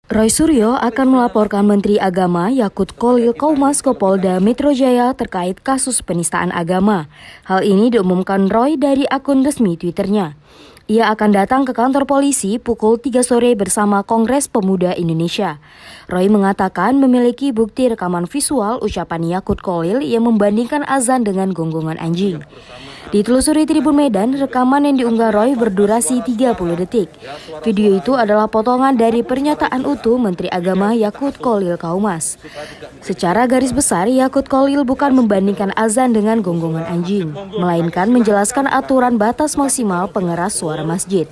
Roy Suryo akan melaporkan Menteri Agama Yakut Kholil Qaumas ke Polda Metro Jaya terkait kasus penistaan agama. Hal ini diumumkan Roy dari akun resmi Twitternya. Ia akan datang ke kantor polisi pukul 3 sore bersama Kongres Pemuda Indonesia. Roy mengatakan memiliki bukti rekaman visual ucapan Yakut Kholil yang membandingkan azan dengan gonggongan anjing. Ditelusuri Tribun Medan, rekaman yang diunggah Roy berdurasi 30 detik. Video itu adalah potongan dari pernyataan utuh Menteri Agama Yakut Kholil Qaumas. Secara garis besar, Yakut Kholil bukan membandingkan azan dengan gonggongan anjing, melainkan menjelaskan aturan batas maksimal pengeras suara masjid.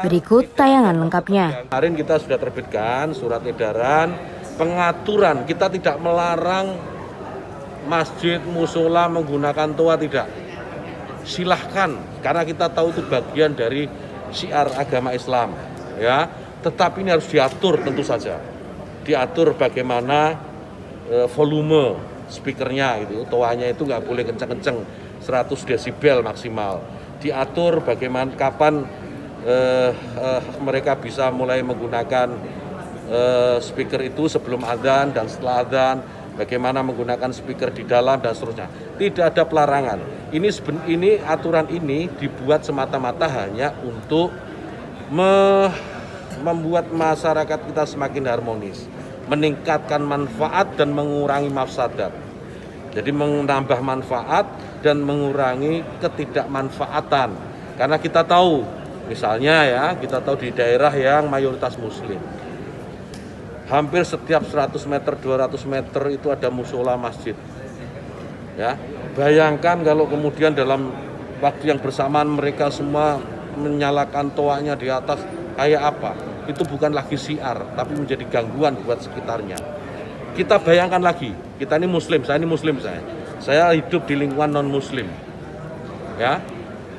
Berikut tayangan lengkapnya. Kemarin kita sudah terbitkan surat edaran pengaturan, kita tidak melarang masjid, musola menggunakan toa, tidak. Silahkan, karena kita tahu itu bagian dari syiar agama Islam, ya. Tetapi ini harus diatur tentu saja, diatur bagaimana volume speakernya, gitu. Toanya itu nggak boleh kenceng-kenceng, 100 desibel maksimal. Diatur bagaimana kapan mereka bisa mulai menggunakan speaker itu sebelum adzan dan setelah adzan. Bagaimana menggunakan speaker di dalam dan seterusnya. Tidak ada pelarangan. Ini aturan ini dibuat semata-mata hanya untuk membuat masyarakat kita semakin harmonis, meningkatkan manfaat dan mengurangi mafsadat. Jadi menambah manfaat dan mengurangi ketidakmanfaatan. Karena kita tahu, misalnya ya, kita tahu di daerah yang mayoritas muslim, hampir setiap 100 meter, 200 meter itu ada musola masjid. Ya, bayangkan kalau kemudian dalam waktu yang bersamaan mereka semua menyalakan toanya di atas, kayak apa? Itu bukan lagi syiar, tapi menjadi gangguan buat sekitarnya. Kita bayangkan lagi, kita ini muslim, saya ini muslim saya hidup di lingkungan non muslim. Ya,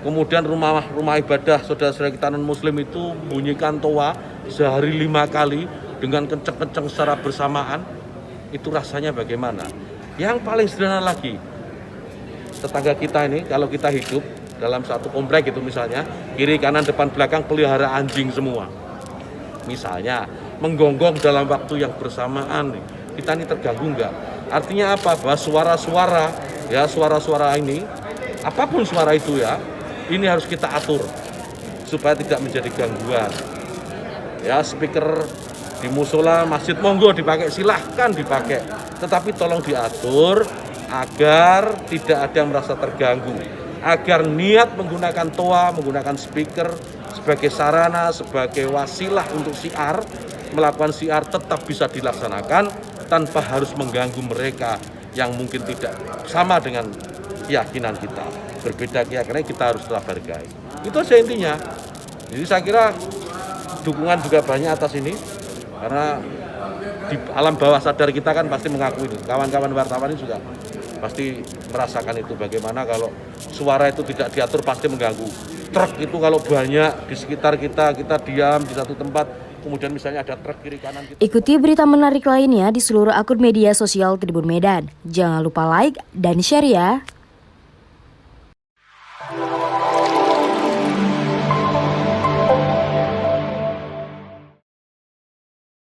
kemudian rumah ibadah saudara-saudara kita non muslim itu bunyikan toa sehari 5 kali dengan kenceng-kenceng secara bersamaan, itu rasanya bagaimana? Yang paling sederhana lagi, tetangga kita ini, kalau kita hidup dalam satu komplek itu misalnya, kiri, kanan, depan, belakang pelihara anjing semua. Misalnya, menggonggong dalam waktu yang bersamaan, kita ini terganggu enggak? Artinya apa? Bahwa suara-suara, ya suara-suara ini, apapun suara itu ya, ini harus kita atur, supaya tidak menjadi gangguan. Ya, speaker di musola masjid monggo dipakai, silahkan dipakai, tetapi tolong diatur agar tidak ada yang merasa terganggu, agar niat menggunakan toa, menggunakan speaker sebagai sarana, sebagai wasilah untuk syiar, melakukan syiar tetap bisa dilaksanakan tanpa harus mengganggu mereka yang mungkin tidak sama dengan keyakinan kita, berbeda keyakinan, kita harus tetap hargai. Itu saja intinya. Jadi saya kira dukungan juga banyak atas ini, karena di alam bawah sadar kita kan pasti mengakui itu. Kawan-kawan wartawan ini juga pasti merasakan itu, bagaimana kalau suara itu tidak diatur pasti mengganggu. Truk itu kalau banyak di sekitar kita diam di satu tempat, kemudian misalnya ada truk kiri kanan. Ikuti berita menarik lainnya di seluruh akun media sosial Tribun Medan. Jangan lupa like dan share ya.